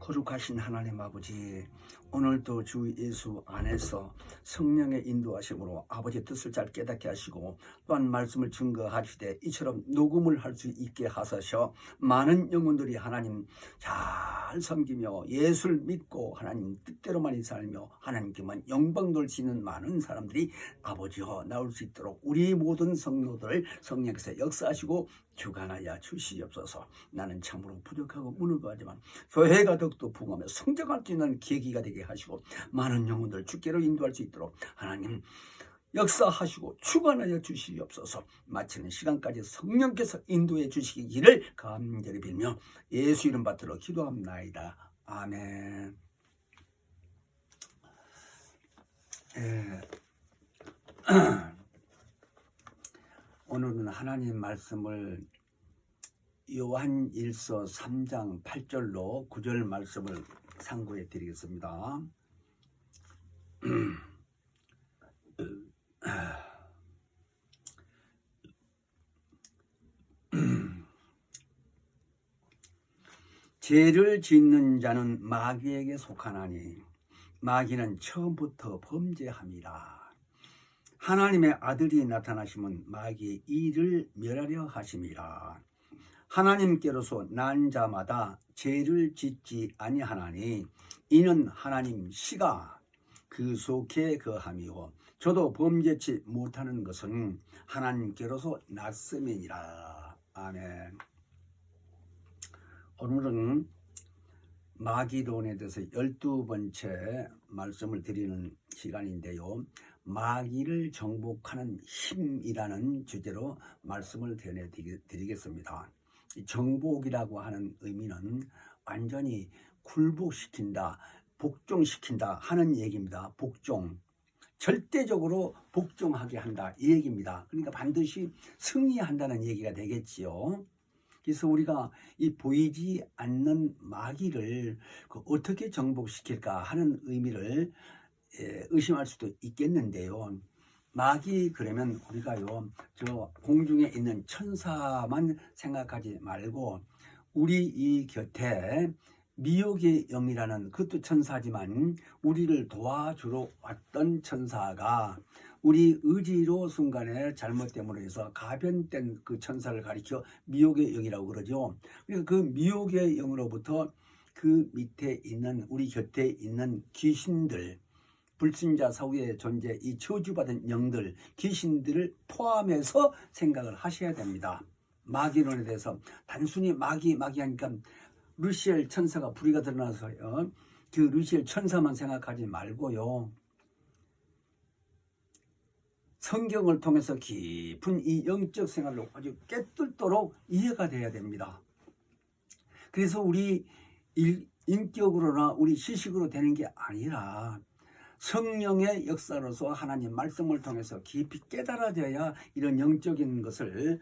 거룩하신 하나님 아버지, 오늘도 주 예수 안에서 성령의 인도하심으로 아버지의 뜻을 잘 깨닫게 하시고 또한 말씀을 증거하시되 이처럼 녹음을 할 수 있게 하소서. 많은 영혼들이 하나님 잘 섬기며 예수를 믿고 하나님 뜻대로만 살며 하나님께만 영광 돌리시는 많은 사람들이 아버지여 나올 수 있도록 우리 모든 성도들 성령께서 역사하시고 주관하여 주시옵소서. 나는 참으로 부족하고 무능하지만 교회가 더욱더 부흥하며 성장할 수 있는 계기가 되게 하시고 많은 영혼들 주께로 인도할 수 있도록 하나님 역사하시고 주관하여 주시옵소서. 마치는 시간까지 성령께서 인도해 주시기를 간절히 빌며 예수 이름 받들어 기도합나이다. 아멘. 오늘은 하나님 말씀을 요한 1서 3장 8절로 9절 말씀을 상고해 드리겠습니다. 죄를 짓는 자는 마귀에게 속하나니 마귀는 처음부터 범죄함이라. 하나님의 아들이 나타나시면 마귀의 일을 멸하려 하심이라. 하나님께로서 난 자마다 죄를 짓지 아니하나니 이는 하나님 시가 그 속에 거함이요 저도 범죄치 못하는 것은 하나님께로서 났음이니라. 아멘. 오늘은 마귀론에 대해서 12번째 말씀을 드리는 시간인데요. 마귀를 정복하는 힘이라는 주제로 말씀을 전해드리겠습니다. 정복이라고 하는 의미는 완전히 굴복시킨다, 복종시킨다 하는 얘기입니다. 복종. 절대적으로 복종하게 한다 이 얘기입니다. 그러니까 반드시 승리한다는 얘기가 되겠지요. 그래서 우리가 이 보이지 않는 마귀를 어떻게 정복시킬까 하는 의미를 의심할 수도 있겠는데요. 마귀 그러면 우리가요 저 공중에 있는 천사만 생각하지 말고 우리 이 곁에 미혹의 영이라는 그것도 천사지만 우리를 도와주러 왔던 천사가 우리 의지로 순간에 잘못됨으로 해서 가변된 그 천사를 가리켜 미혹의 영이라고 그러죠. 그러니까 그 미혹의 영으로부터 그 밑에 있는 우리 곁에 있는 귀신들, 불신자 사후의 존재, 이 저주받은 영들, 귀신들을 포함해서 생각을 하셔야 됩니다. 마귀론에 대해서 단순히 마귀 하니까 루시엘 천사가 불의가 드러나서요. 그 루시엘 천사만 생각하지 말고요. 성경을 통해서 깊은 이 영적 생활로 아주 깨뚫도록 이해가 돼야 됩니다. 그래서 우리 인격으로나 우리 지식으로 되는 게 아니라 성령의 역사로서 하나님 말씀을 통해서 깊이 깨달아져야 이런 영적인 것을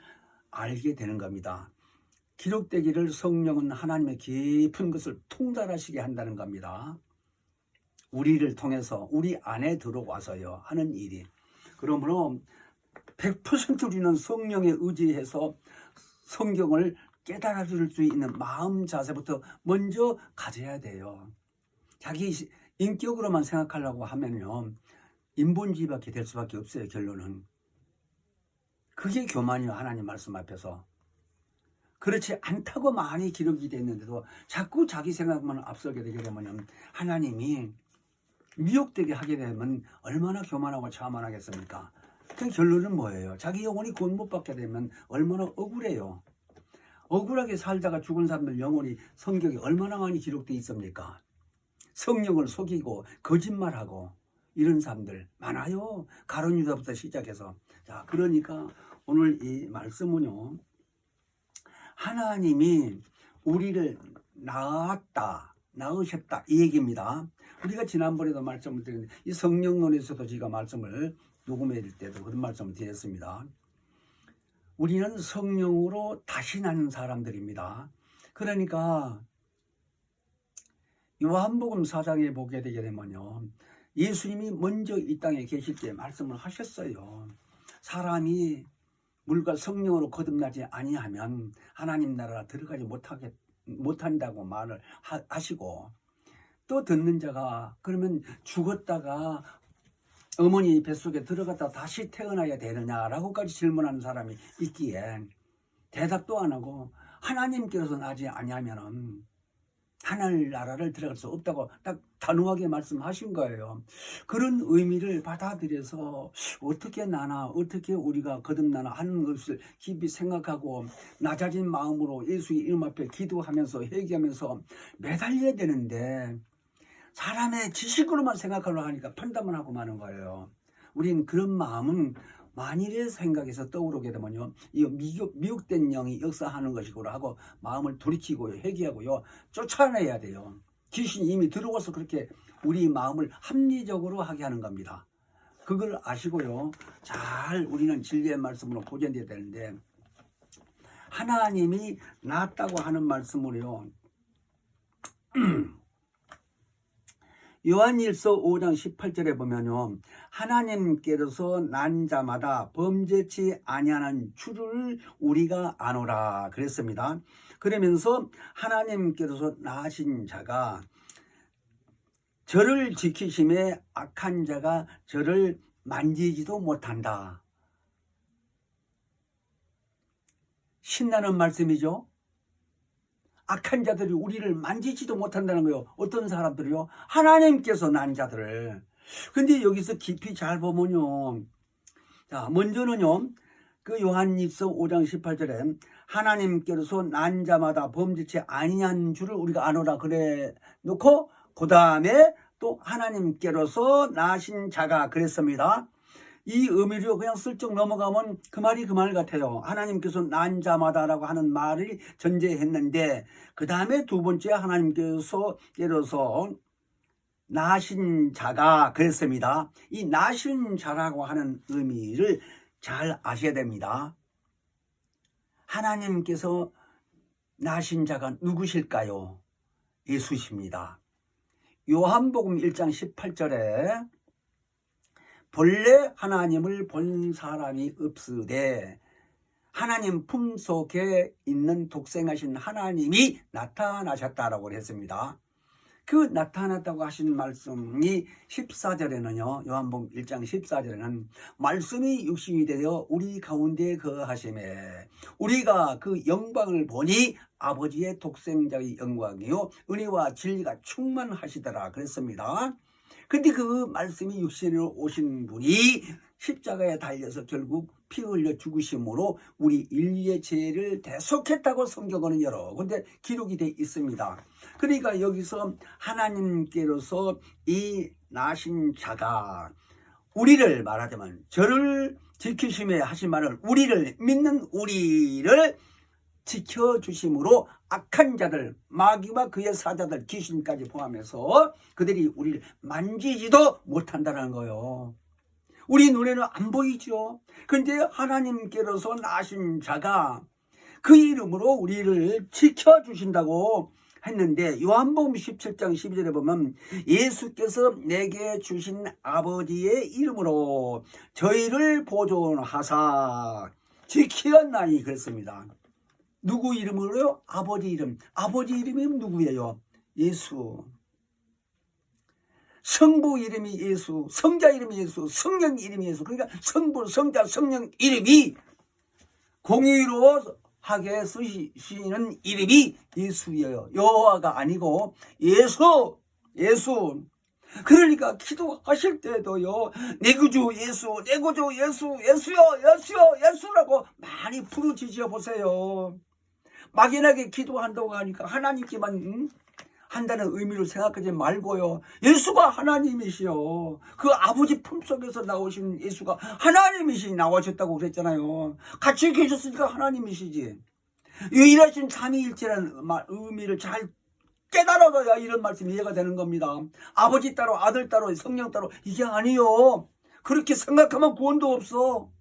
알게 되는 겁니다. 기록되기를 성령은 하나님의 깊은 것을 통달하시게 한다는 겁니다. 우리를 통해서 우리 안에 들어와서요 하는 일이. 그러므로 100% 우리는 성령에 의지해서 성경을 깨달아줄 수 있는 마음 자세부터 먼저 가져야 돼요. 자기 인격으로만 생각하려고 하면요 인본주의밖에 될 수밖에 없어요. 결론은 그게 교만이요 하나님 말씀 앞에서. 그렇지 않다고 많이 기록이 됐는데도 자꾸 자기 생각만 앞서게 되게 되면 하나님이 미혹되게 하게 되면 얼마나 교만하고 자만하겠습니까? 그 결론은 뭐예요? 자기 영혼이 구원 못 받게 되면 얼마나 억울해요. 억울하게 살다가 죽은 사람들 영혼이 성경에 얼마나 많이 기록되어 있습니까? 성령을 속이고 거짓말하고 이런 사람들 많아요. 가룟 유다부터 시작해서. 자, 그러니까 오늘 이 말씀은요. 하나님이 우리를 낳으셨다 이 얘기입니다. 우리가 지난번에도 말씀을 드렸는데 이 성령론에서도 제가 말씀을 녹음해드릴 때도 그런 말씀을 드렸습니다. 우리는 성령으로 다시 나는 사람들입니다. 그러니까 요한복음 4장에 보게 되게 되면요 예수님이 먼저 이 땅에 계실 때 말씀을 하셨어요. 사람이 물과 성령으로 거듭나지 아니하면 하나님 나라 들어가지 못하게 못한다고 말을 하시고, 또 듣는 자가 그러면 죽었다가 어머니 뱃속에 들어갔다 다시 태어나야 되느냐라고까지 질문하는 사람이 있기에 대답도 안 하고 하나님께서 나지 아니하면은 하늘나라를 들어갈 수 없다고 딱 단호하게 말씀하신 거예요. 그런 의미를 받아들여서 어떻게 나나 어떻게 우리가 거듭나나 하는 것을 깊이 생각하고 낮아진 마음으로 예수의 이름 앞에 기도하면서 회개하면서 매달려야 되는데 사람의 지식으로만 생각하려고 하니까 판단만 하고 마는 거예요. 우린 그런 마음은 만일의 생각에서 떠오르게 되면요, 이 미혹된 영이 역사하는 것이고 하고 마음을 돌이키고요, 회개하고요, 쫓아내야 돼요. 귀신이 이미 들어와서 그렇게 우리 마음을 합리적으로 하게 하는 겁니다. 그걸 아시고요, 잘 우리는 진리의 말씀으로 보존돼야 되는데, 하나님이 낫다고 하는 말씀으로요, 요한일서 5장 18절에 보면요, 하나님께서 난 자마다 범죄치 아니하는 줄을 우리가 아노라 그랬습니다. 그러면서 하나님께서 낳으신 자가 저를 지키심에 악한 자가 저를 만지지도 못한다. 신나는 말씀이죠. 악한 자들이 우리를 만지지도 못한다는 거예요. 어떤 사람들이요? 하나님께서 난 자들을. 근데 여기서 깊이 잘 보면요, 자, 먼저는요, 그 요한일서 5장 18절에 하나님께서 난 자마다 범죄치 아니한 줄을 우리가 아노라 그래 놓고, 그 다음에 또 하나님께로서 나신 자가 그랬습니다. 이 의미로 그냥 슬쩍 넘어가면 그 말이 그 말 같아요. 하나님께서 난 자마다라고 하는 말을 전제했는데, 그 다음에 두 번째 하나님께서 예로서 나신 자가 그랬습니다. 이 나신 자라고 하는 의미를 잘 아셔야 됩니다. 하나님께서 나신 자가 누구실까요? 예수십니다. 요한복음 1장 18절에 본래 하나님을 본 사람이 없으되 하나님 품속에 있는 독생하신 하나님이 나타나셨다라고 했습니다. 그 나타났다고 하신 말씀이 14절에는요, 요한복음 1장 14절에는 말씀이 육신이 되어 우리 가운데 거하심에 우리가 그 영광을 보니 아버지의 독생자의 영광이요 은혜와 진리가 충만하시더라 그랬습니다. 근데 그 말씀이 육신으로 오신 분이 십자가에 달려서 결국 피 흘려 죽으심으로 우리 인류의 죄를 대속했다고 성경은 여러 군데 기록이 되어 있습니다. 그러니까 여기서 하나님께로서 이 나신 자가 우리를 말하자면 저를 지키심에 하신 말을 우리를 믿는 우리를 지켜주심으로 악한 자들, 마귀와 그의 사자들, 귀신까지 포함해서 그들이 우리를 만지지도 못한다는 거예요. 우리 눈에는 안 보이죠. 근데 하나님께로서 나신 자가 그 이름으로 우리를 지켜주신다고 했는데, 요한복음 17장 12절에 보면 예수께서 내게 주신 아버지의 이름으로 저희를 보존하사 지키었나니 그랬습니다. 누구 이름으로요? 아버지 이름. 아버지 이름이 누구예요? 예수. 성부 이름이 예수, 성자 이름이 예수, 성령 이름이 예수. 그러니까 성부, 성자, 성령 이름이 공의로하게 쓰시는 이름이 예수예요. 여호와가 아니고 예수. 그러니까 기도하실 때도요, 내 구주 예수, 내 구주 예수, 예수라고 많이 부르짖어 보세요. 막연하게 기도한다고 하니까 하나님께만 한다는 의미로 생각하지 말고요, 예수가 하나님이시요, 그 아버지 품속에서 나오신 예수가 하나님이시 나오셨다고 그랬잖아요. 같이 계셨으니까 하나님이시지. 유일하신 삼위일체라는 의미를 잘 깨달아야 이런 말씀이 이해가 되는 겁니다. 아버지 따로 아들 따로 성령 따로 이게 아니요. 그렇게 생각하면 구원도 없어.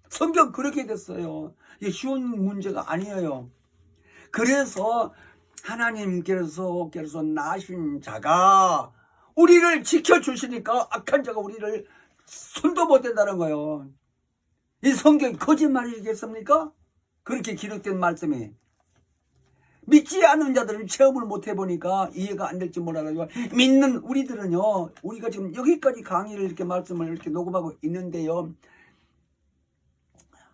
성경 그렇게 됐어요. 이게 쉬운 문제가 아니에요. 그래서 하나님께서 나신 자가 우리를 지켜주시니까 악한 자가 우리를 손도 못 댄다는 거예요. 이 성경이 거짓말이겠습니까? 그렇게 기록된 말씀이. 믿지 않는 자들은 체험을 못 해보니까 이해가 안 될지 몰라가지고, 믿는 우리들은요, 우리가 지금 여기까지 강의를 이렇게 말씀을 이렇게 녹음하고 있는데요,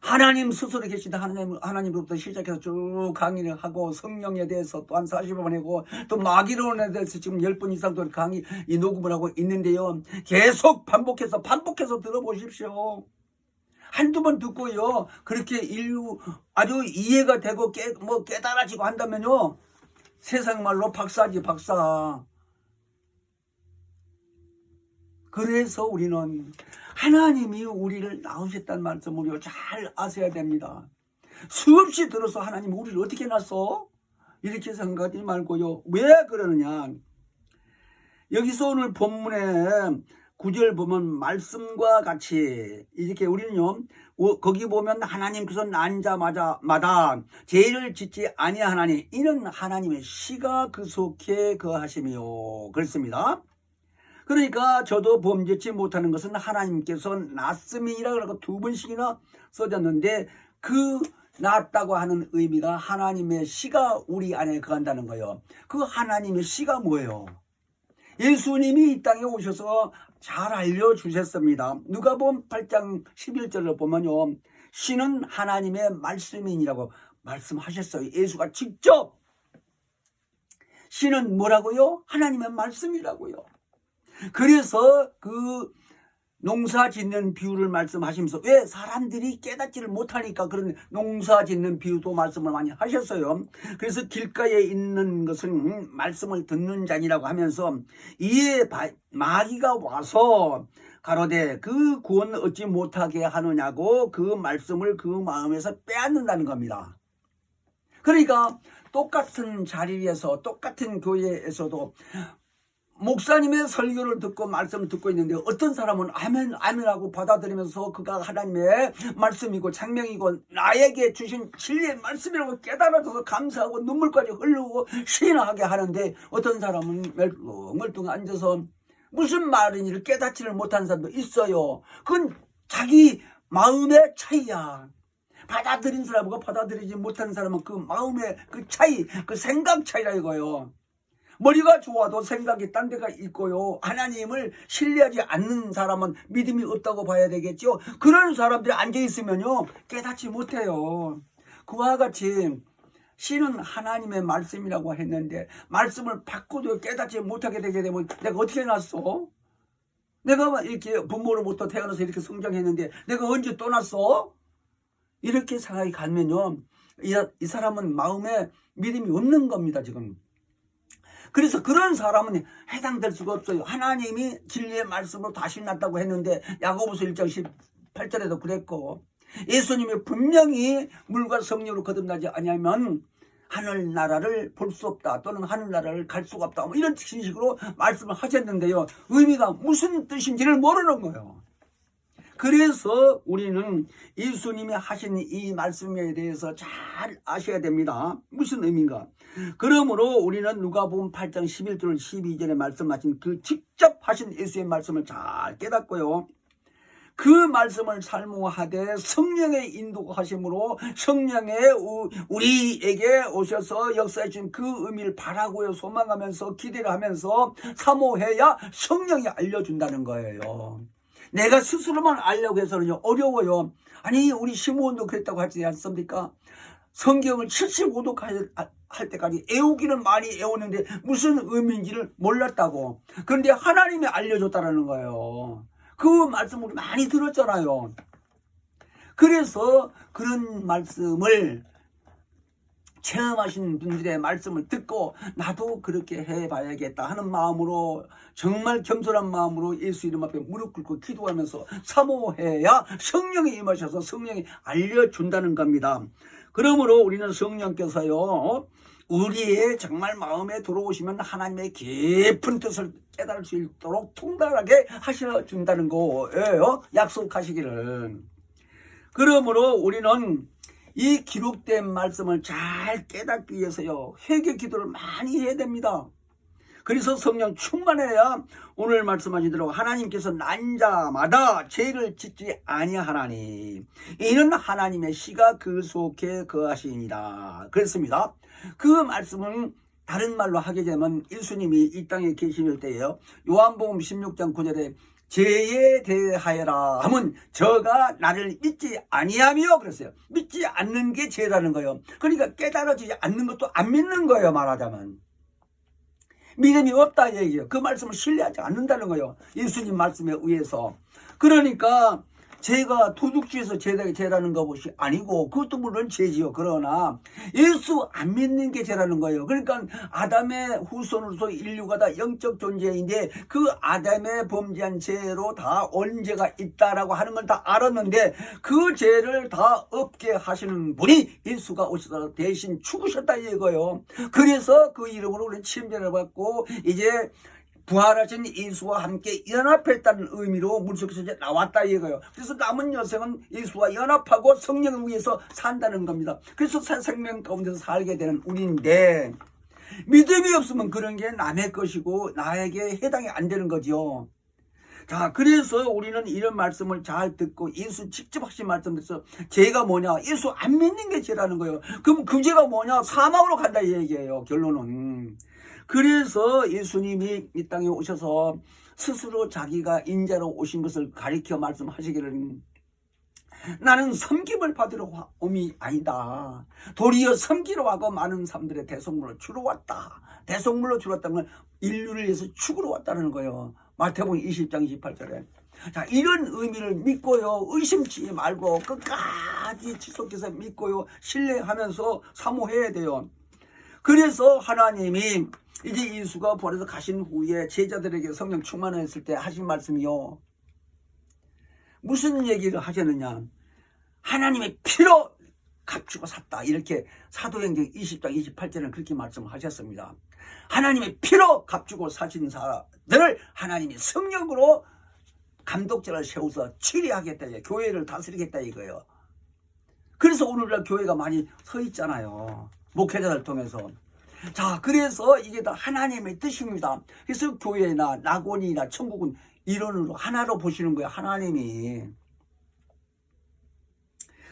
하나님 스스로 계시다 하나님으로부터 시작해서 쭉 강의를 하고, 성령에 대해서 또한 40번 하고, 또 마귀론에 대해서 지금 10번 이상 또 강의 이 녹음을 하고 있는데요, 계속 반복해서 들어보십시오. 한두 번 듣고요, 그렇게 아주 이해가 되고 깨달아지고 한다면요, 세상 말로 박사지, 박사. 그래서 우리는 하나님이 우리를 낳으셨다는 말씀을 우리가 잘 아셔야 됩니다. 수없이 들어서 하나님 우리를 어떻게 낳았어? 이렇게 생각하지 말고요. 왜 그러느냐? 여기서 오늘 본문에 9절 보면 말씀과 같이 이렇게 우리는요, 거기 보면 하나님께서 난 자마다 죄를 짓지 아니하나니 이는 하나님의 씨가 그 속에 거하심이요, 그렇습니다. 그러니까 저도 범죄치 못하는 것은 하나님께서 낳았음이라 그러고 2번씩이나 써졌는데, 그 낳았다고 하는 의미가 하나님의 씨가 우리 안에 거한다는 거예요. 그 하나님의 씨가 뭐예요? 예수님이 이 땅에 오셔서 잘 알려주셨습니다. 누가복음 8장 11절을 보면요, 씨는 하나님의 말씀이니라고 말씀하셨어요. 예수가 직접. 씨는 뭐라고요? 하나님의 말씀이라고요. 그래서 그 농사 짓는 비유를 말씀하시면서, 왜 사람들이 깨닫지를 못하니까 그런 농사 짓는 비유도 말씀을 많이 하셨어요. 그래서 길가에 있는 것은 말씀을 듣는 자니라고 하면서, 이에 마귀가 와서 가로되 그 구원 얻지 못하게 하느냐고 그 말씀을 그 마음에서 빼앗는다는 겁니다. 그러니까 똑같은 자리에서, 똑같은 교회에서도 목사님의 설교를 듣고 말씀을 듣고 있는데, 어떤 사람은 아멘 아멘하고 받아들이면서 그가 하나님의 말씀이고 생명이고 나에게 주신 진리의 말씀이라고 깨달아서 감사하고 눈물까지 흘리고 시인하게 하는데, 어떤 사람은 멀뚱 앉아서 무슨 말인지를 깨닫지를 못하는 사람도 있어요. 그건 자기 마음의 차이야. 받아들인 사람과 받아들이지 못하는 사람은 그 마음의 그 차이, 그 생각 차이라 이거요. 머리가 좋아도 생각이 딴 데가 있고요, 하나님을 신뢰하지 않는 사람은 믿음이 없다고 봐야 되겠죠. 그런 사람들이 앉아있으면요, 깨닫지 못해요. 그와 같이 씨는 하나님의 말씀이라고 했는데, 말씀을 받고도 깨닫지 못하게 되게 되면 내가 어떻게 났어? 내가 이렇게 부모로부터 태어나서 이렇게 성장했는데 내가 언제 떠났어? 이렇게 생각이 가면요, 이 사람은 마음에 믿음이 없는 겁니다, 지금. 그래서 그런 사람은 해당될 수가 없어요. 하나님이 진리의 말씀으로 다시 났다고 했는데, 야고보서 1장 18절에도 그랬고, 예수님이 분명히 물과 성령으로 거듭나지 아니하면 하늘나라를 볼 수 없다, 또는 하늘나라를 갈 수가 없다, 뭐 이런 식으로 말씀을 하셨는데요, 의미가 무슨 뜻인지를 모르는 거예요. 그래서 우리는 예수님이 하신 이 말씀에 대해서 잘 아셔야 됩니다. 무슨 의미인가? 그러므로 우리는 누가복음 8장 11절 12절에 말씀하신 그 직접 하신 예수의 말씀을 잘 깨닫고요, 그 말씀을 살모하되 성령의 인도하심으로 성령의 우리에게 오셔서 역사해 주신 그 의미를 바라고요, 소망하면서 기대를 하면서 사모해야 성령이 알려준다는 거예요. 내가 스스로만 알려고 해서는요, 어려워요. 아니, 우리 시므온도 그랬다고 하지 않습니까? 성경을 75도 할 때까지 애우기는 많이 애웠는데 무슨 의미인지를 몰랐다고. 그런데 하나님이 알려줬다는 거예요. 그 말씀 우리 많이 들었잖아요. 그래서 그런 말씀을 체험하신 분들의 말씀을 듣고 나도 그렇게 해봐야겠다 하는 마음으로, 정말 겸손한 마음으로 예수 이름 앞에 무릎 꿇고 기도하면서 사모해야 성령이 임하셔서 성령이 알려준다는 겁니다. 그러므로 우리는 성령께서요, 우리의 정말 마음에 들어오시면 하나님의 깊은 뜻을 깨달을 수 있도록 통달하게 하셔준다는 거예요, 약속하시기를. 그러므로 우리는 이 기록된 말씀을 잘 깨닫기 위해서요, 회개 기도를 많이 해야 됩니다. 그래서 성령 충만해야 오늘 말씀하신 대로 하나님께서 난 자마다 죄를 짓지 아니하나니 이는 하나님의 씨가 그 속에 거하시니라 그랬습니다. 그 말씀은 다른 말로 하게 되면 예수님이 이 땅에 계실 때에요. 요한복음 16장 9절에 죄에 대하여라 하면 저가 나를 믿지 아니하며 그랬어요. 믿지 않는 게 죄라는 거예요. 그러니까 깨달아지지 않는 것도 안 믿는 거예요. 말하자면 믿음이 없다 얘기예요. 그 말씀을 신뢰하지 않는다는 거예요. 예수님 말씀에 의해서. 그러니까 죄가 도둑질에서 죄라는 것이 아니고 그것도 물론 죄지요. 그러나 예수 안 믿는 게 죄라는 거예요. 그러니까 아담의 후손으로서 인류가 다 영적 존재인데 그 아담의 범죄한 죄로 다 언제가 있다라고 하는 걸 다 알았는데 그 죄를 다 없게 하시는 분이 예수가 오셔서 대신 죽으셨다 이거예요. 그래서 그 이름으로 우리는 침례를 받고 이제 부활하신 예수와 함께 연합했다는 의미로 물속에서 이제 나왔다 이거예요. 그래서 남은 여생은 예수와 연합하고 성령을 위해서 산다는 겁니다. 그래서 새 생명 가운데서 살게 되는 우리인데 믿음이 없으면 그런 게 남의 것이고 나에게 해당이 안 되는 거죠. 자, 그래서 우리는 이런 말씀을 잘 듣고 예수 직접 하신 말씀에서 죄가 뭐냐? 예수 안 믿는 게 죄라는 거예요. 그럼 그 죄가 뭐냐? 사망으로 간다 이 얘기예요. 결론은. 그래서 예수님이 이 땅에 오셔서 스스로 자기가 인자로 오신 것을 가리켜 말씀하시기를 나는 섬김을 받으러 옴이 아니다. 도리어 섬기러 하고 많은 사람들의 대속물로 주러 왔다. 대속물로 주러 왔다는 건 인류를 위해서 죽으러 왔다는 거예요. 마태복음 20장 28절에. 자, 이런 의미를 믿고요. 의심치 말고 끝까지 지속해서 믿고요. 신뢰하면서 사모해야 돼요. 그래서 하나님이 이제 예수가 부활해서 가신 후에 제자들에게 성령 충만했을 때 하신 말씀이요. 무슨 얘기를 하셨느냐. 하나님의 피로 값주고 샀다. 이렇게 사도행전 20장 28절은 그렇게 말씀하셨습니다. 하나님의 피로 값주고 사신 사람들을 하나님이 성령으로 감독자를 세워서 치리하겠다. 교회를 다스리겠다 이거예요. 그래서 오늘날 교회가 많이 서 있잖아요. 목회자들 통해서. 자, 그래서 이게 다 하나님의 뜻입니다. 그래서 교회나 낙원이나 천국은 이론으로 하나로 보시는 거예요. 하나님이.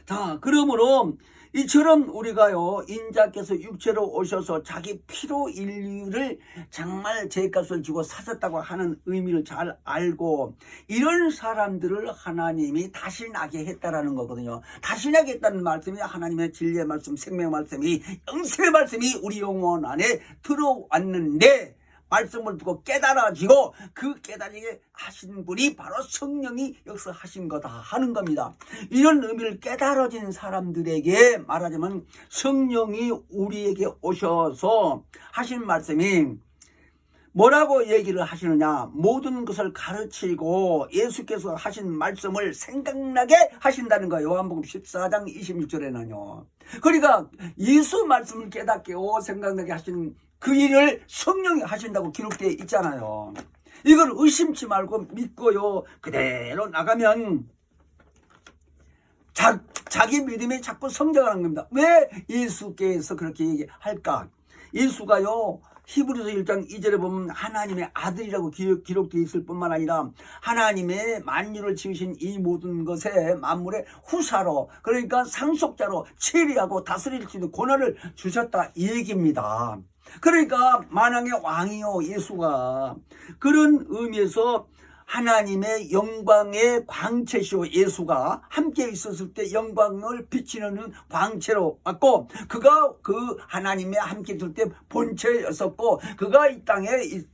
자, 그러므로 이처럼 우리가요, 인자께서 육체로 오셔서 자기 피로 인류를 정말 죄값을 주고 사셨다고 하는 의미를 잘 알고 이런 사람들을 하나님이 다시 나게 했다라는 거거든요. 다시 나게 했다는 말씀이 하나님의 진리의 말씀, 생명의 말씀이, 영생의 말씀이 우리 영혼 안에 들어왔는데 말씀을 두고 깨달아지고 그 깨달이게 하신 분이 바로 성령이 역사하신 거다 하는 겁니다. 이런 의미를 깨달아진 사람들에게 말하자면 성령이 우리에게 오셔서 하신 말씀이 뭐라고 얘기를 하시느냐. 모든 것을 가르치고 예수께서 하신 말씀을 생각나게 하신다는 거예요. 요한복음 14장 26절에는요. 그러니까 예수 말씀을 깨닫게 생각나게 하시는 그 일을 성령이 하신다고 기록되어 있잖아요. 이걸 의심치 말고 믿고요. 그대로 나가면 자기 믿음이 자꾸 성장하는 겁니다. 왜 예수께서 그렇게 얘기할까? 예수가요. 히브리서 1장 2절에 보면 하나님의 아들이라고 기록되어 있을 뿐만 아니라 하나님의 만유를 지으신 이 모든 것에 만물의 후사로 그러니까 상속자로 치리하고 다스릴 수 있는 권한을 주셨다 이 얘기입니다. 그러니까 만왕의 왕이요 예수가 그런 의미에서 하나님의 영광의 광채시오 예수가 함께 있었을 때 영광을 비치는 광채로 왔고 그가 그 하나님의 함께 있을 때 본체였었고 그가 이 땅에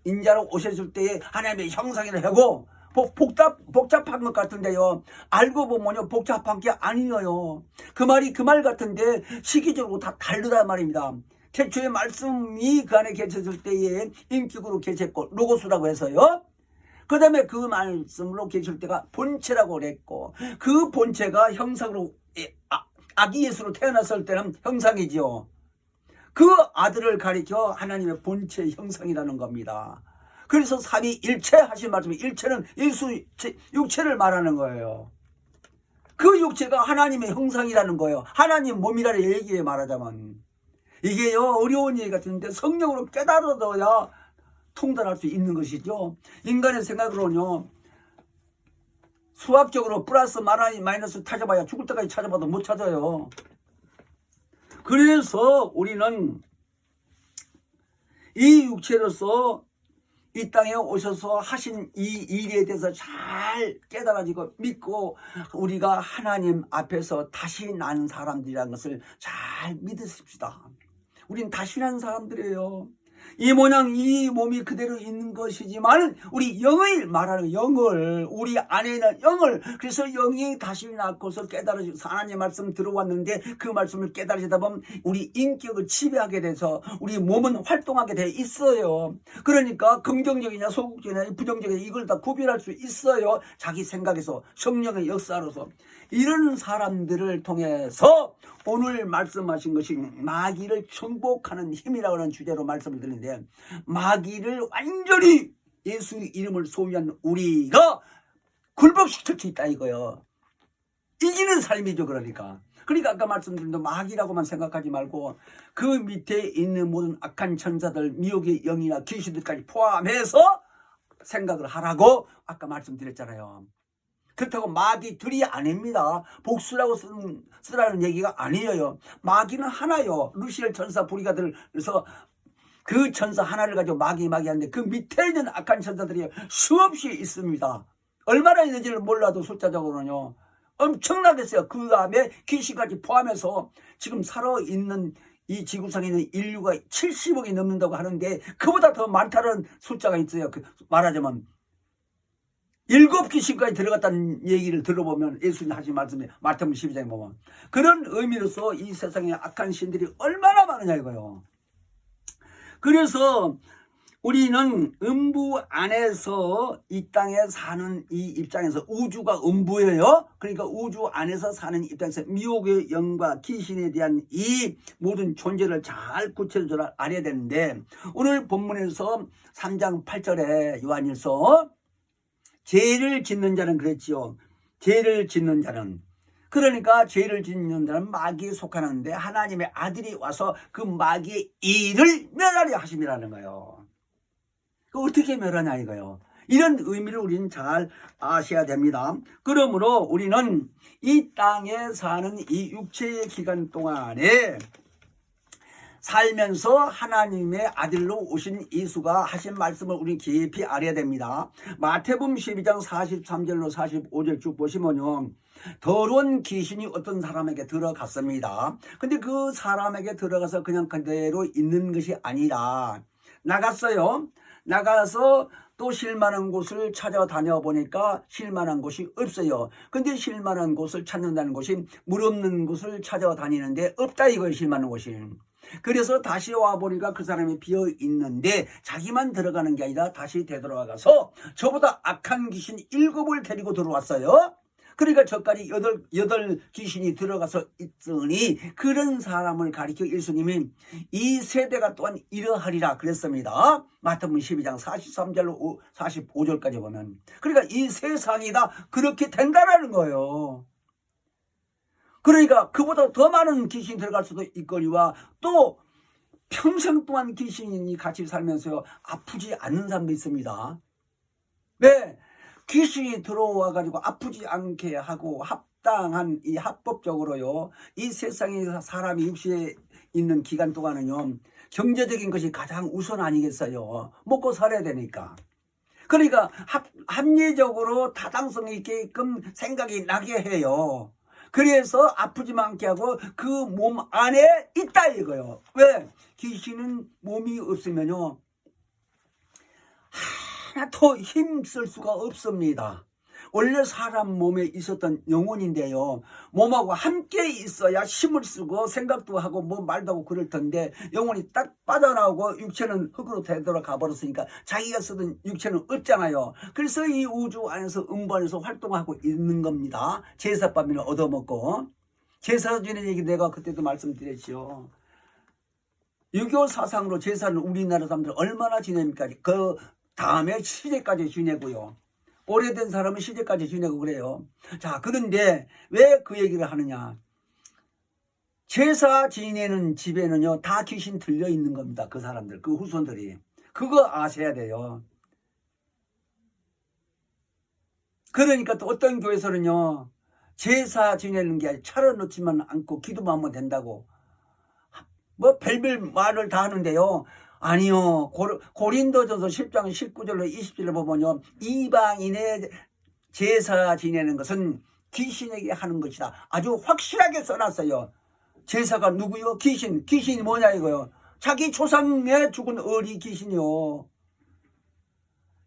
인자로 오셨을 때에 하나님의 형상이라 하고 복잡한 것 같은데요. 알고 보면요 복잡한 게 아니에요. 그 말 같은데 시기적으로 다 다르단 말입니다. 태초의 말씀이 그 안에 계셨을 때에 인격으로 계셨고 로고스라고 해서요. 그 다음에 그 말씀으로 계실 때가 본체라고 그랬고 그 본체가 형상으로 아기 예수로 태어났을 때는 형상이지요. 그 아들을 가리켜 하나님의 본체 형상이라는 겁니다. 그래서 삼위일체 하신 말씀이 일체는 예수 육체를 말하는 거예요. 그 육체가 하나님의 형상이라는 거예요. 하나님 몸이라는 얘기에 말하자면 이게요 어려운 얘기 같은데 성령으로 깨달아둬야 통달할 수 있는 것이죠. 인간의 생각으로는요 수학적으로 플러스 마이너스 찾아봐야 죽을 때까지 찾아봐도 못 찾아요. 그래서 우리는 이 육체로서 이 땅에 오셔서 하신 이 일에 대해서 잘 깨달아지고 믿고 우리가 하나님 앞에서 다시 난 사람들이라는 것을 잘 믿으십시다. 우린 다시 난 사람들이에요. 이 모양 이 몸이 그대로 있는 것이지만 우리 영을 말하는 영을 우리 안에 있는 영을 그래서 영이 다시 낳고서 깨달아지고 하나님 말씀 들어왔는데 그 말씀을 깨달으시다 보면 우리 인격을 지배하게 돼서 우리 몸은 활동하게 돼 있어요. 그러니까 긍정적이냐 소극적이냐 부정적이냐 이걸 다 구별할 수 있어요. 자기 생각에서 성령의 역사로서 이런 사람들을 통해서 오늘 말씀하신 것이 마귀를 정복하는 힘이라고 하는 주제로 말씀을 드리는데 마귀를 완전히 예수 이름을 소유한 우리가 굴복시킬 수 있다 이거요. 이기는 삶이죠. 그러니까 아까 말씀드린 대로 마귀라고만 생각하지 말고 그 밑에 있는 모든 악한 천사들 미혹의 영이나 귀신들까지 포함해서 생각을 하라고 아까 말씀드렸잖아요. 그렇다고 마귀들이 아닙니다. 복수라고 쓰라는 얘기가 아니에요. 마귀는 하나요. 루시엘 천사 부리가들에서 그 천사 하나를 가지고 마귀하는데 그 밑에 있는 악한 천사들이 수없이 있습니다. 얼마나 있는지를 몰라도 숫자적으로는요. 엄청나겠어요. 그 다음에 귀신까지 포함해서 지금 살아있는 이 지구상에 있는 인류가 70억이 넘는다고 하는데 그보다 더 많다는 숫자가 있어요. 말하자면 7귀신까지 들어갔다는 얘기를 들어보면 예수님 하신 말씀에 마태복음 12장에 보면 그런 의미로서 이 세상에 악한 신들이 얼마나 많으냐 이거요. 그래서 우리는 음부 안에서 이 땅에 사는 이 입장에서 우주가 음부예요. 그러니까 우주 안에서 사는 입장에서 미혹의 영과 귀신에 대한 이 모든 존재를 잘 구체적으로 알아야 되는데 오늘 본문에서 3장 8절에 요한일서 죄를 짓는 자는 그랬지요. 죄를 짓는 자는 그러니까 죄를 짓는 자는 마귀에 속하는데 하나님의 아들이 와서 그 마귀의 일을 멸하려 하심이라는 거예요. 어떻게 멸하냐 이거요. 이런 의미를 우리는 잘 아셔야 됩니다. 그러므로 우리는 이 땅에 사는 이 육체의 기간 동안에 살면서 하나님의 아들로 오신 예수가 하신 말씀을 우리 깊이 알아야 됩니다. 마태복음 12장 43절로 45절 쭉 보시면요. 더러운 귀신이 어떤 사람에게 들어갔습니다. 근데 그 사람에게 들어가서 그냥 그대로 있는 것이 아니라 나갔어요. 나가서 또 쉴만한 곳을 찾아다녀 보니까 쉴만한 곳이 없어요. 근데 쉴만한 곳을 찾는다는 것이 물 없는 곳을 찾아다니는데 없다 이거예요. 쉴만한 곳이. 그래서 다시 와보니까 그 사람이 비어있는데 자기만 들어가는 게 아니라 다시 되돌아가서 저보다 악한 귀신 7을 데리고 들어왔어요. 그러니까 저까지 여덟 귀신이 들어가서 있으니 그런 사람을 가리켜 예수님이 이 세대가 또한 이러하리라 그랬습니다. 마태복음 12장 43절로 45절까지 보면 그러니까 이 세상이 다 그렇게 된다라는 거예요. 그러니까 그보다 더 많은 귀신이 들어갈 수도 있거니와 또 평생 동안 귀신이 같이 살면서요 아프지 않는 사람도 있습니다. 왜? 귀신이 들어와 가지고 아프지 않게 하고 합당한 이 합법적으로요 이 세상에 사람이 육신에 있는 기간 동안은요 경제적인 것이 가장 우선 아니겠어요. 먹고 살아야 되니까. 그러니까 합리적으로 타당성 있게끔 생각이 나게 해요. 그래서 아프지만 않게 하고 그 몸 안에 있다 이거요. 왜? 귀신은 몸이 없으면요 하나 더 힘쓸 수가 없습니다. 원래 사람 몸에 있었던 영혼인데요 몸하고 함께 있어야 힘을 쓰고 생각도 하고 뭐 말도 하고 그럴 텐데 영혼이 딱 빠져나오고 육체는 흙으로 되돌아가 버렸으니까 자기가 쓰던 육체는 없잖아요. 그래서 이 우주 안에서 음부 안에서 활동하고 있는 겁니다. 제사밥이나 얻어먹고 제사 지내는 얘기 내가 그때도 말씀드렸죠. 유교 사상으로 제사를 우리나라 사람들 얼마나 지냅니까? 그 다음에 시제까지 지내고요. 오래된 사람은 시제까지 지내고 그래요. 자, 그런데 왜 그 얘기를 하느냐. 제사 지내는 집에는요 다 귀신 들려 있는 겁니다. 그 사람들, 그 후손들이. 그거 아셔야 돼요. 그러니까 또 어떤 교회에서는요 제사 지내는 게 차려놓지만 않고 기도만 하면 된다고 뭐 별별 말을 다 하는데요 아니요. 고린도전서 10장 19절로 20절로 보면요. 이방인의 제사 지내는 것은 귀신에게 하는 것이다. 아주 확실하게 써놨어요. 제사가 누구요? 귀신. 귀신이 뭐냐 이거요. 자기 조상에 죽은 어리 귀신이요.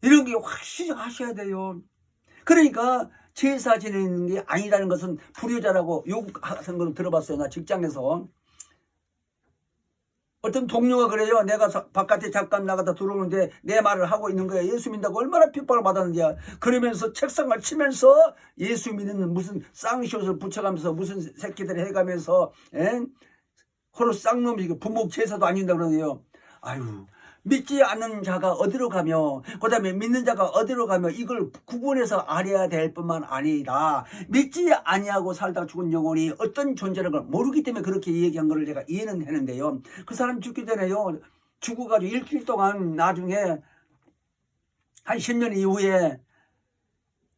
이런 게 확실히 하셔야 돼요. 그러니까 제사 지내는 게 아니라는 것은 불효자라고 욕하는 걸 들어봤어요. 나 직장에서. 어떤 동료가 그래요. 내가 바깥에 잠깐 나가다 들어오는데 내 말을 하고 있는 거야. 예수 믿는다고 얼마나 핍박을 받았는지. 그러면서 책상을 치면서 예수 믿는 무슨 쌍시옷을 붙여가면서 무슨 새끼들 해가면서 서로 쌍놈이 부목 제사도 아닌다 그러네요. 아유, 믿지 않는 자가 어디로 가며 그 다음에 믿는 자가 어디로 가며 이걸 구분해서 알아야 될 뿐만 아니라 믿지 아니하고 살다가 죽은 영혼이 어떤 존재라는 걸 모르기 때문에 그렇게 얘기한 걸 내가 이해는 했는데요. 그 사람 죽기 전에요. 죽어가지고 일주일 동안 나중에 한 10년 이후에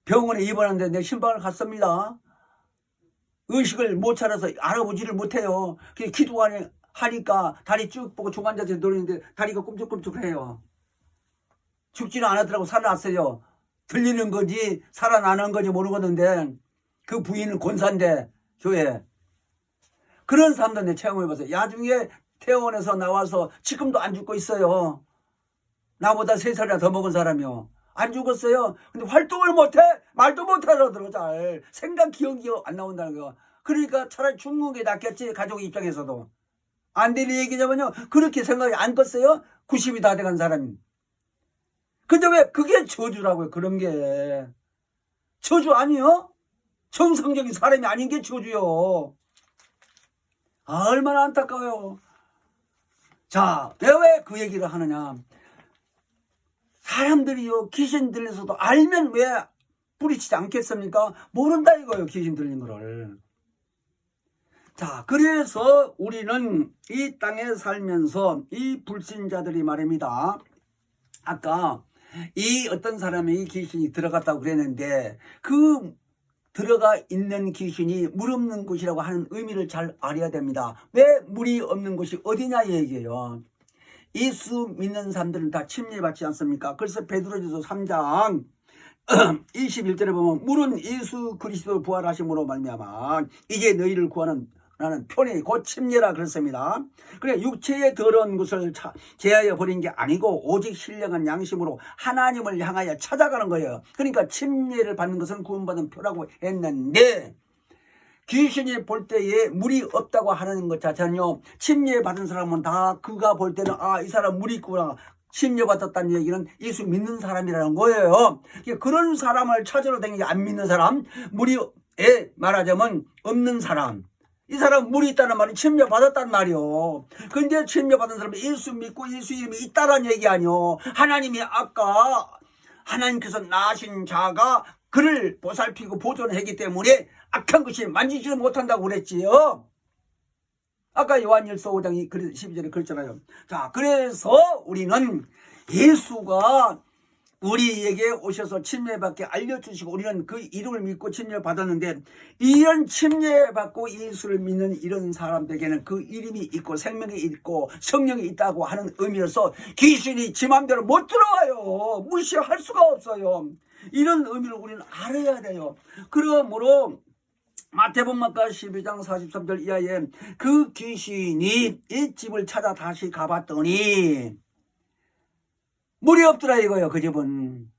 병원에 입원하는데 내 신방을 갔습니다. 의식을 못 차려서 알아보지를 못해요. 기도하니까 다리 쭉 보고 중환자실 노리는데 다리가 꿈쩍꿈쩍해요. 죽지는 않았더라고. 살아났어요. 들리는 건지 살아나는 건지 모르겠는데 그 부인은 권사인데 교회. 그런 사람들 내 체험해봤어요. 나중에 퇴원해서 나와서 지금도 안 죽고 있어요. 나보다 3살이나 더 먹은 사람이요. 안 죽었어요. 근데 활동을 못해. 말도 못하더라고. 잘 생각 기억이 안 나온다는 거. 그러니까 차라리 죽는 게 낫겠지. 가족 입장에서도. 안 될 얘기냐면요. 그렇게 생각이 안 껐어요. 90이 다 돼간 사람이. 근데 왜 그게 저주라고요. 그런 게. 저주 아니요? 정상적인 사람이 아닌 게 저주요. 아, 얼마나 안타까워요. 자, 왜 그 얘기를 하느냐. 사람들이요. 귀신 들려서도 알면 왜 뿌리치지 않겠습니까? 모른다 이거예요. 귀신 들린 거를. 자, 그래서 우리는 이 땅에 살면서 이 불신자들이 말입니다. 아까 이 어떤 사람이 귀신이 들어갔다고 그랬는데 그 들어가 있는 귀신이 물 없는 곳이라고 하는 의미를 잘 알아야 됩니다. 왜 물이 없는 곳이 어디냐 얘기예요. 예수 믿는 사람들은 다 침례받지 않습니까? 그래서 베드로전서 3장 21절에 보면 물은 예수 그리스도 부활하심으로 말미암아 이제 너희를 구하는 나는 편히 곧 침례라 그랬습니다. 그래 육체의 더러운 것을 제하여 버린 게 아니고 오직 신령한 양심으로 하나님을 향하여 찾아가는 거예요. 그러니까 침례를 받는 것은 구원받은 표라고 했는데 귀신이 볼 때에 물이 없다고 하는 것 자체는요. 침례 받은 사람은 다 그가 볼 때는 아, 이 사람 물이 있구나. 침례 받았다는 얘기는 예수 믿는 사람이라는 거예요. 그런 사람을 찾으러 다니는 안 믿는 사람, 물이 말하자면 없는 사람. 이 사람 물이 있다는 말은 침례 받았단 말이요. 근데 침례 받은 사람은 예수 믿고 예수 이름이 있다는 얘기 아니요. 하나님이 아까 하나님께서 낳으신 자가 그를 보살피고 보존했기 때문에 악한 것이 만지지는 못한다고 그랬지요. 아까 요한일서 5장 12절에 그랬잖아요. 자, 그래서 우리는 예수가 우리에게 오셔서 침례받게 알려주시고 우리는 그 이름을 믿고 침례받았는데 이런 침례받고 예수를 믿는 이런 사람들에게는 그 이름이 있고 생명이 있고 성령이 있다고 하는 의미로서 귀신이 지 맘대로 못 들어와요. 무시할 수가 없어요. 이런 의미를 우리는 알아야 돼요. 그러므로 마태복음과 12장 43절 이하에 그 귀신이 이 집을 찾아 다시 가봤더니 물이 없더라 이거예요. 그 집은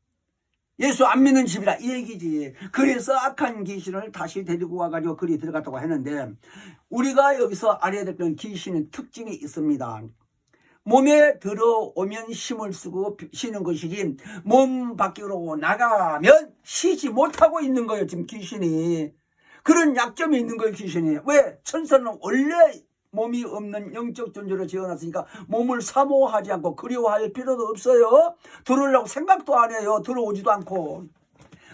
예수 안 믿는 집이라 이 얘기지. 그래서 악한 귀신을 다시 데리고 와가지고 그리 들어갔다고 했는데 우리가 여기서 알아야 될 건 귀신의 특징이 있습니다. 몸에 들어오면 힘을 쓰고 쉬는 것이지 몸 밖으로 나가면 쉬지 못하고 있는 거예요. 지금 귀신이. 그런 약점이 있는 거예요. 귀신이. 왜? 천사는 원래 몸이 없는 영적 존재로 지어놨으니까 몸을 사모하지 않고 그리워할 필요도 없어요. 들어오려고 생각도 안 해요. 들어오지도 않고.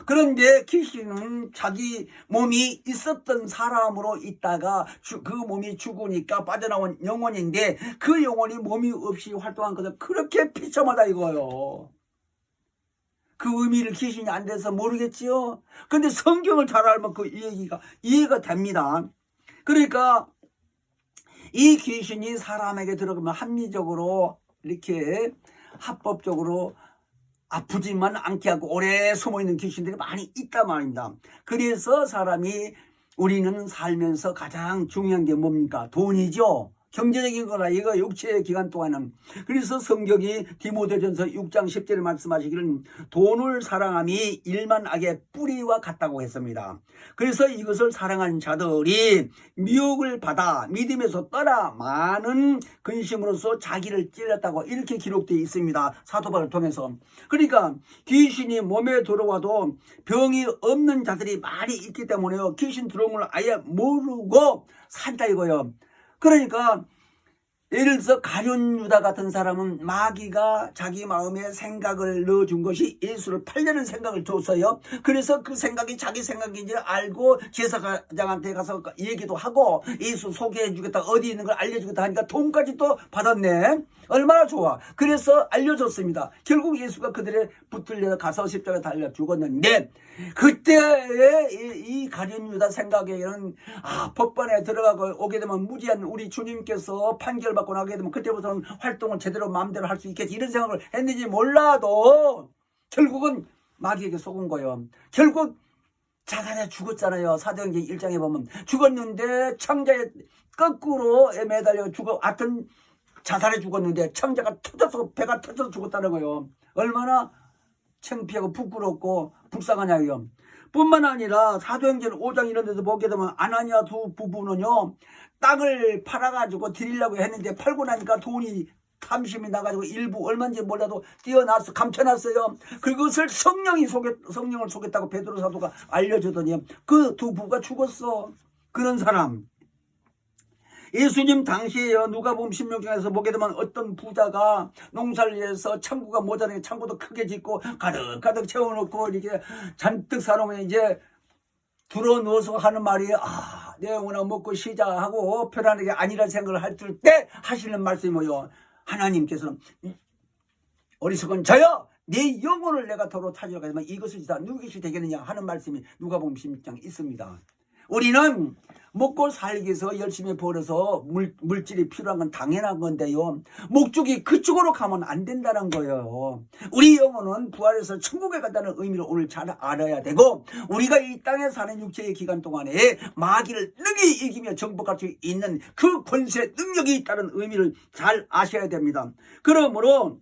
그런데 귀신은 자기 몸이 있었던 사람으로 있다가 그 몸이 죽으니까 빠져나온 영혼인데 그 영혼이 몸이 없이 활동한 것을 그렇게 비참하다 이거예요. 그 의미를 귀신이 안 돼서 모르겠지요. 근데 성경을 잘 알면 그 얘기가 이해가 됩니다. 그러니까 이 귀신이 사람에게 들어가면 합리적으로 이렇게 합법적으로 아프지만 않게 하고 오래 숨어있는 귀신들이 많이 있단 말입니다. 그래서 사람이 우리는 살면서 가장 중요한 게 뭡니까? 돈이죠. 경제적인 거나 이거 육체의 기간 동안은. 그래서 성경이 디모데전서 6장 10절에 말씀하시기를 돈을 사랑함이 일만 악의 뿌리와 같다고 했습니다. 그래서 이것을 사랑하는 자들이 미혹을 받아 믿음에서 떠나 많은 근심으로써 자기를 찔렀다고 이렇게 기록되어 있습니다. 사도 바울을 통해서. 그러니까 귀신이 몸에 들어와도 병이 없는 자들이 많이 있기 때문에요. 귀신 들어온 걸 아예 모르고 산다 이거요. 그러니까 예를 들어서 가룟 유다 같은 사람은 마귀가 자기 마음에 생각을 넣어준 것이 예수를 팔려는 생각을 줬어요. 그래서 그 생각이 자기 생각인지 알고 제사장한테 가서 얘기도 하고 예수 소개해주겠다, 어디 있는 걸 알려주겠다 하니까 돈까지 또 받았네. 얼마나 좋아. 그래서 알려줬습니다. 결국 예수가 그들의 붙들려 가서 십자가에 달려 죽었는데, 그때의 이 가룟 유다 생각에는 법관에 들어가고 오게 되면 무지한 우리 주님께서 판결받고 나게 되면 그때부터는 활동을 제대로 마음대로 할 수 있겠지, 이런 생각을 했는지 몰라도 결국은 마귀에게 속은 거예요. 결국 자살해 죽었잖아요. 사도행전 1장에 보면 죽었는데 창자에 거꾸로 매달려 죽어, 하여튼 자살해 죽었는데 창자가 터져서 배가 터져서 죽었다는 거예요. 얼마나 창피하고 부끄럽고 불쌍하냐고요. 뿐만 아니라 사도행전 5장 이런 데서 보게 되면 아나니아 두 부부는요, 땅을 팔아가지고 드리려고 했는데 팔고 나니까 돈이 탐심이 나가지고 일부 얼마인지 몰라도 띄어놨어, 감춰놨어요. 그것을 성령을 속였다고 베드로 사도가 알려주더니 그 두 부부가 죽었어. 그런 사람. 예수님 당시에요, 누가복음 16장에서 보게 되면 어떤 부자가 농사를 위해서 창고가 모자라니 창고도 크게 짓고 가득 채워놓고 이렇게 잔뜩 사놓으면 이제 들어넣어서 하는 말이 내 영혼아 먹고 쉬자 하고 편안하게 아니란 생각을 할 때 하시는 말씀이 뭐요? 하나님께서는 어리석은 자여 내 영혼을 내가 도로 찾으러 가지만 이것을 다 누구것이 되겠느냐 하는 말씀이 누가복음 16장에 있습니다. 우리는 먹고 살기 위해서 열심히 벌어서 물질이 필요한 건 당연한 건데요, 목적이 그쪽으로 가면 안 된다는 거예요. 우리 영혼은 부활해서 천국에 간다는 의미를 오늘 잘 알아야 되고, 우리가 이 땅에 사는 육체의 기간 동안에 마귀를 능히 이기며 정복할 수 있는 그 권세 능력이 있다는 의미를 잘 아셔야 됩니다. 그러므로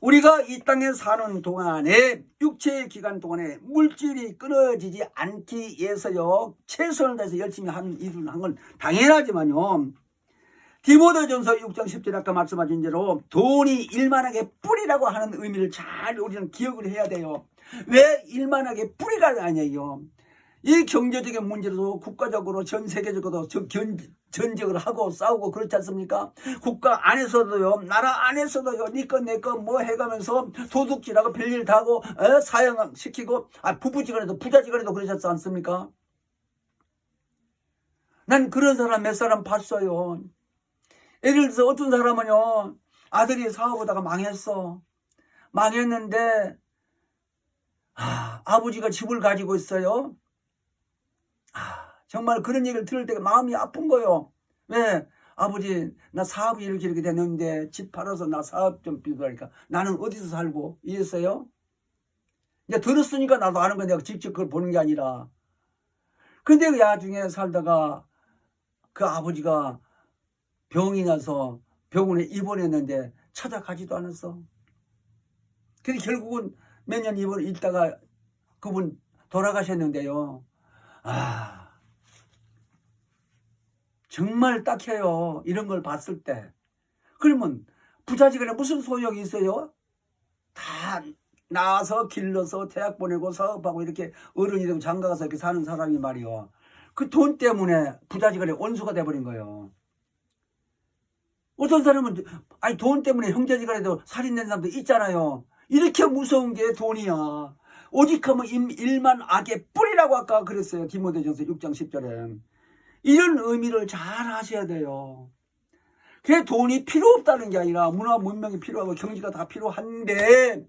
우리가 이 땅에 사는 동안에 육체의 기간 동안에 물질이 끊어지지 않기 위해서요, 최선을 다해서 열심히 하는 일을 한 건 당연하지만요, 디모데전서 6장 10절 아까 말씀하신 대로 돈이 일만하게 뿌리라고 하는 의미를 잘 우리는 기억을 해야 돼요. 왜 일만하게 뿌리가 아니에요? 이 경제적인 문제로도 국가적으로 전 세계적으로도 전쟁을 하고 싸우고 그렇지 않습니까? 국가 안에서도요, 나라 안에서도요, 니 거 내 거 뭐 해가면서 도둑질하고 별일 다 하고 사형시키고, 부부지간에도 부자지간에도 그러지 않습니까? 난 그런 사람 몇 사람 봤어요. 예를 들어서 어떤 사람은요, 아들이 사업하다가 망했어. 망했는데 아버지가 집을 가지고 있어요. 정말 그런 얘기를 들을 때 마음이 아픈 거예요. 왜? 아버지, 나 사업이 이렇게 됐는데 집 팔아서 나 사업 좀 비우라니까 나는 어디서 살고 이랬어요? 이제 들었으니까 나도 아는 건데 직접 그걸 보는 게 아니라. 근데 그 나중에 살다가 그 아버지가 병이 나서 병원에 입원했는데 찾아가지도 않았어. 근데 결국은 몇 년 입원을 있다가 그분 돌아가셨는데요. 정말 딱해요. 이런 걸 봤을 때. 그러면 부자지간에 무슨 소용이 있어요? 다 나와서 길러서 대학 보내고 사업하고 이렇게 어른이 되고 장가가서 이렇게 사는 사람이 말이요, 그 돈 때문에 부자지간에 원수가 돼버린 거예요. 어떤 사람은 돈 때문에 형제지간에도 살인된 사람도 있잖아요. 이렇게 무서운 게 돈이야. 오직 하면 일만 악의 뿌리라고 아까 그랬어요. 디모데전서 6장 10절에. 이런 의미를 잘 하셔야 돼요. 그게 돈이 필요 없다는 게 아니라 문화 문명이 필요하고 경제가 다 필요한데,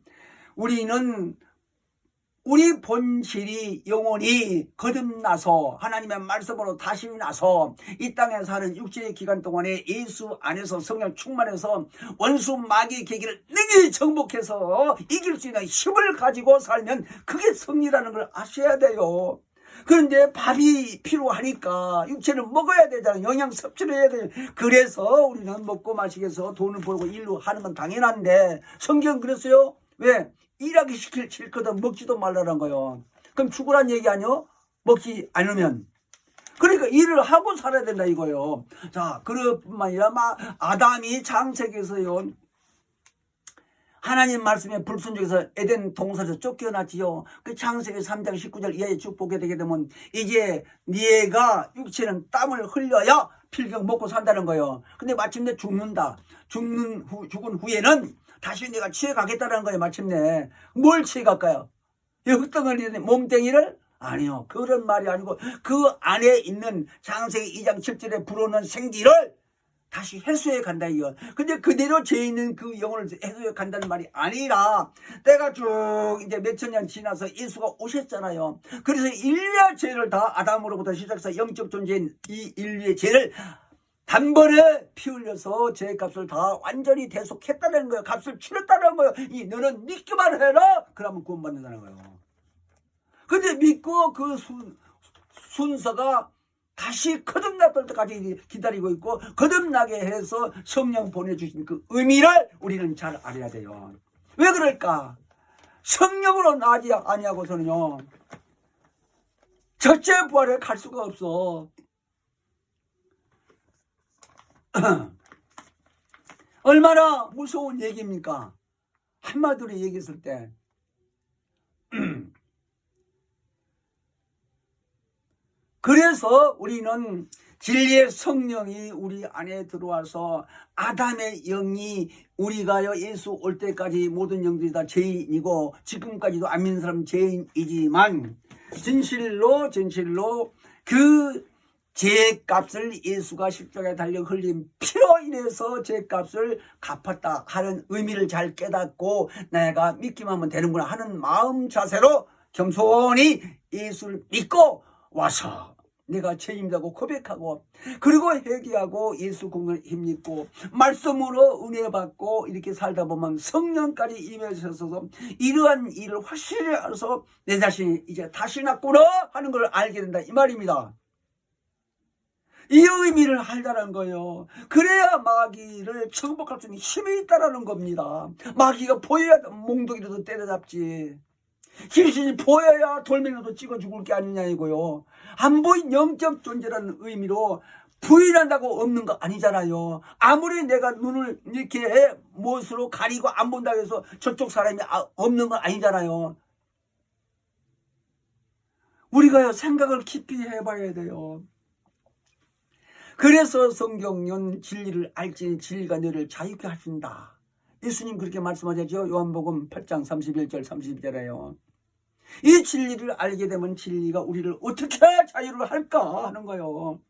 우리는 우리 본질이 영혼이 거듭나서 하나님의 말씀으로 다시 나서 이 땅에 사는 육체의 기간 동안에 예수 안에서 성령 충만해서 원수 마귀의 계기를 능히 정복해서 이길 수 있는 힘을 가지고 살면 그게 승리라는 걸 아셔야 돼요. 그런데 밥이 필요하니까 육체는 먹어야 되잖아요. 영양 섭취를 해야 돼요. 그래서 우리는 먹고 마시기 위해서 돈을 벌고 일로 하는 건 당연한데 성경 그랬어요. 왜? 일하기 싫거든 먹지도 말라는 거예요. 그럼 죽으란 얘기 아니요? 먹지 않으면. 그러니까 일을 하고 살아야 된다 이거예요. 자, 그뿐만 아니라 아담이 창세기에서요. 하나님 말씀에 불순종해서 에덴 동산에서 쫓겨났지요. 그 창세기 3장 19절 이하에 쭉 보게 되게 되면 이제 네가 육체는 땀을 흘려야 필경 먹고 산다는 거예요. 근데 마침내 죽는다. 죽은 후에는 다시 내가 취해가겠다는 거예요. 마침내 뭘 취해갈까요? 흙덩어리 몸뚱이를? 아니요. 그런 말이 아니고 그 안에 있는 창세기 2장 7절에 불어오는 생기를 다시 해소해 간다 이거. 근데 그대로 죄 있는 그 영혼을 해소해 간다는 말이 아니라 때가 쭉 이제 몇천 년 지나서 예수가 오셨잖아요. 그래서 인류의 죄를 다 아담으로부터 시작해서 영적 존재인 이 인류의 죄를 단번에 피 흘려서 죄값을 다 완전히 대속했다는 거예요. 값을 치렀다는 거예요. 너는 믿기만 해라. 그러면 구원받는다는 거예요. 근데 믿고 그 순서가 다시 거듭날 때까지 기다리고 있고 거듭나게 해서 성령 보내주신 그 의미를 우리는 잘 알아야 돼요. 왜 그럴까? 성령으로 나지 아니하고서는요 첫째 부활에 갈 수가 없어. 얼마나 무서운 얘기입니까? 한마디로 얘기했을 때 그래서 우리는 진리의 성령이 우리 안에 들어와서 아담의 영이 우리가요 예수 올 때까지 모든 영들이 다 죄인이고 지금까지도 안 믿는 사람 죄인이지만 진실로 그 죄값을 예수가 십자가에 달려 흘린 피로 인해서 죄값을 갚았다 하는 의미를 잘 깨닫고 내가 믿기만 하면 되는구나 하는 마음 자세로 겸손히 예수를 믿고 와서 내가 죄인이라고 고백하고 그리고 회개하고 예수 공을 힘입고 말씀으로 은혜 받고 이렇게 살다 보면 성령까지 임하셔서 이러한 일을 확실히 알아서 내 자신이 이제 다시 났구나 하는 걸 알게 된다 이 말입니다. 이 의미를 알다는 거예요. 그래야 마귀를 정복할 수 있는 힘이 있다는 겁니다. 마귀가 보여야 몽둥이라도 때려잡지. 귀신이 보여야 돌멩이라도 찍어 죽을 게 아니냐 이거요. 안 보인 영적 존재라는 의미로 부인한다고 없는 거 아니잖아요. 아무리 내가 눈을 이렇게 못으로 가리고 안 본다고 해서 저쪽 사람이 없는 건 아니잖아요. 우리가요 생각을 깊이 해봐야 돼요. 그래서 성경은 진리를 알지 진리가 너를 자유케 하신다. 예수님 그렇게 말씀하셨죠. 요한복음 8장 31절 32절에요. 이 진리를 알게 되면 진리가 우리를 어떻게 자유를 할까 하는 거예요.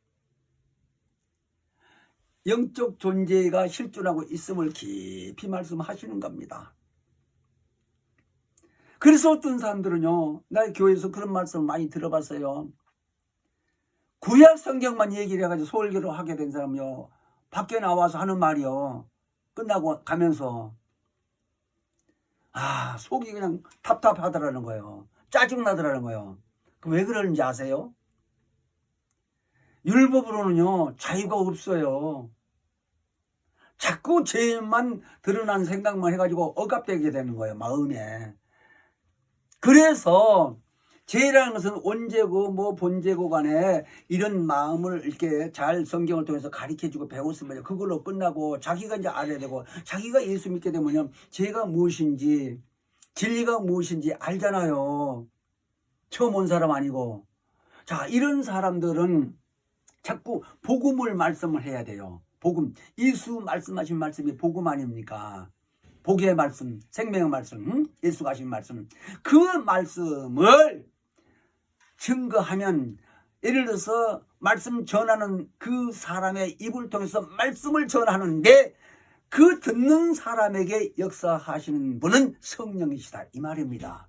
영적 존재가 실존하고 있음을 깊이 말씀하시는 겁니다. 그래서 어떤 사람들은요, 나 교회에서 그런 말씀을 많이 들어봤어요. 구약 성경만 얘기를 해가지고 설교를 하게 된 사람이요, 밖에 나와서 하는 말이요, 끝나고 가면서 속이 그냥 답답하더라는 거예요. 짜증나더라는 거예요. 왜 그러는지 아세요? 율법으로는요 자유가 없어요. 자꾸 죄만 드러난 생각만 해가지고 억압되게 되는 거예요, 마음에. 그래서 죄라는 것은 원죄고 뭐 본죄고 간에 이런 마음을 이렇게 잘 성경을 통해서 가르쳐주고 배웠으면 그걸로 끝나고 자기가 이제 알아야 되고 자기가 예수 믿게 되면 죄가 무엇인지 진리가 무엇인지 알잖아요. 처음 온 사람 아니고. 자, 이런 사람들은 자꾸 복음을 말씀을 해야 돼요. 복음. 예수 말씀하신 말씀이 복음 아닙니까? 복의 말씀, 생명의 말씀, 예수가 하신 말씀. 그 말씀을 증거하면 예를 들어서 말씀 전하는 그 사람의 입을 통해서 말씀을 전하는데 그 듣는 사람에게 역사하시는 분은 성령이시다 이 말입니다.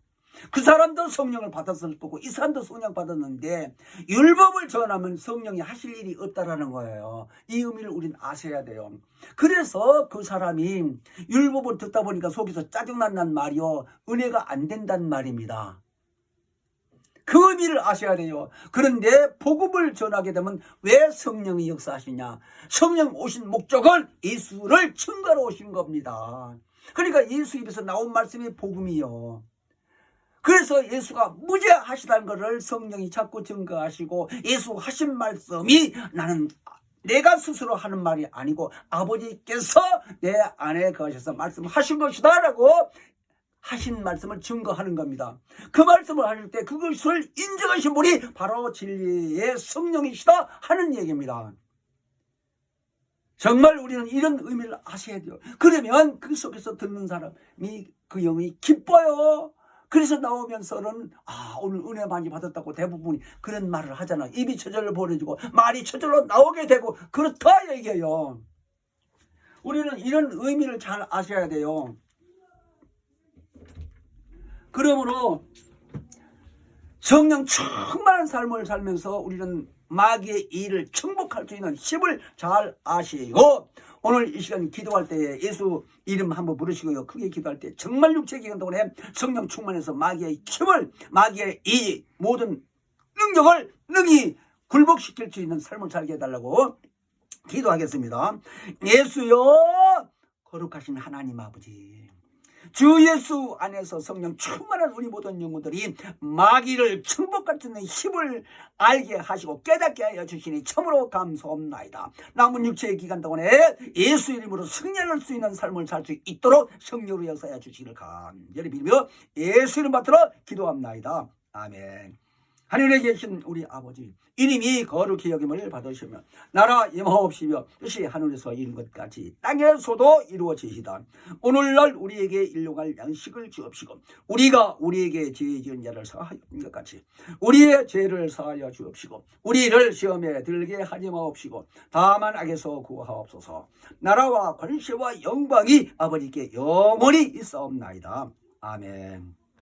그 사람도 성령을 받았을 거고 이 사람도 성령 받았는데 율법을 전하면 성령이 하실 일이 없다라는 거예요. 이 의미를 우리는 아셔야 돼요. 그래서 그 사람이 율법을 듣다 보니까 속에서 짜증난단 말이요, 은혜가 안 된단 말입니다. 그 의미를 아셔야 돼요. 그런데 복음을 전하게 되면 왜 성령이 역사하시냐? 성령 오신 목적은 예수를 증거로 오신 겁니다. 그러니까 예수 입에서 나온 말씀이 복음이요. 그래서 예수가 무죄하시다는 것을 성령이 자꾸 증거하시고, 예수 하신 말씀이 나는 내가 스스로 하는 말이 아니고 아버지께서 내 안에 거하셔서 말씀하신 것이다 라고 하신 말씀을 증거하는 겁니다. 그 말씀을 하실 때 그것을 인정하신 분이 바로 진리의 성령이시다 하는 얘기입니다. 정말 우리는 이런 의미를 아셔야 돼요. 그러면 그 속에서 듣는 사람이 그 영이 기뻐요. 그래서 나오면서는 오늘 은혜 많이 받았다고 대부분이 그런 말을 하잖아. 입이 저절로 벌어지고 말이 저절로 나오게 되고 그렇다 얘기해요. 우리는 이런 의미를 잘 아셔야 돼요. 그러므로 성령 충만한 삶을 살면서 우리는 마귀의 일을 정복할 수 있는 힘을 잘 아시고, 오늘 이 시간 기도할 때 예수 이름 한번 부르시고요. 크게 기도할 때 정말 육체 기간 동안에 성령 충만해서 마귀의 힘을, 마귀의 이 모든 능력을 능히 굴복시킬 수 있는 삶을 살게 해달라고 기도하겠습니다. 예수여, 거룩하신 하나님 아버지, 주 예수 안에서 성령 충만한 우리 모든 영혼들이 마귀를 정복할 수 있는 힘을 알게 하시고 깨닫게 하여 주시니 참으로 감사옵나이다. 남은 육체의 기간 동안에 예수 이름으로 승리할 수 있는 삶을 살 수 있도록 성령으로 역사하여 주시기를 간절히 빌며 예수 이름 받들어 기도합나이다. 아멘. 하늘에 계신 우리 아버지, 이름이 거룩히 여김을 받으시며 나라 임하옵시며 뜻이 하늘에서 이룬 것 같이 땅에서도 이루어지시다. 오늘날 우리에게 일용할 양식을 주옵시고 우리가 우리에게 죄 지은 자를 사하여 것 같이 우리의 죄를 사하여 주옵시고 우리를 시험에 들게 하지 마옵시고 다만 악에서 구하옵소서. 나라와 권세와 영광이 아버지께 영원히 있사옵나이다. 아멘.